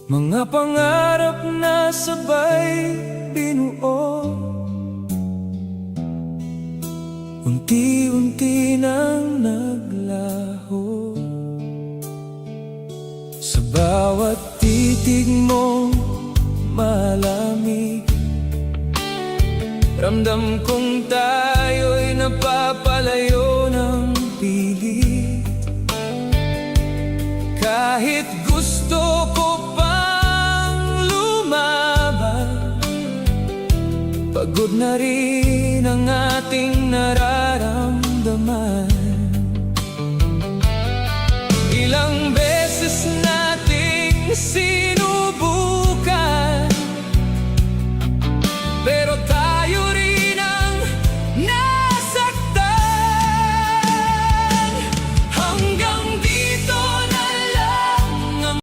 Mga pangarap na sabay binuo, unti-unti nang naglaho. Sa bawat titig mo malamig, ramdam kong tayo'y napapalayo ng pilit. Kahit gusto ko pang lumaban, pagod na rin ang ating nararamdaman. Ilang beses nating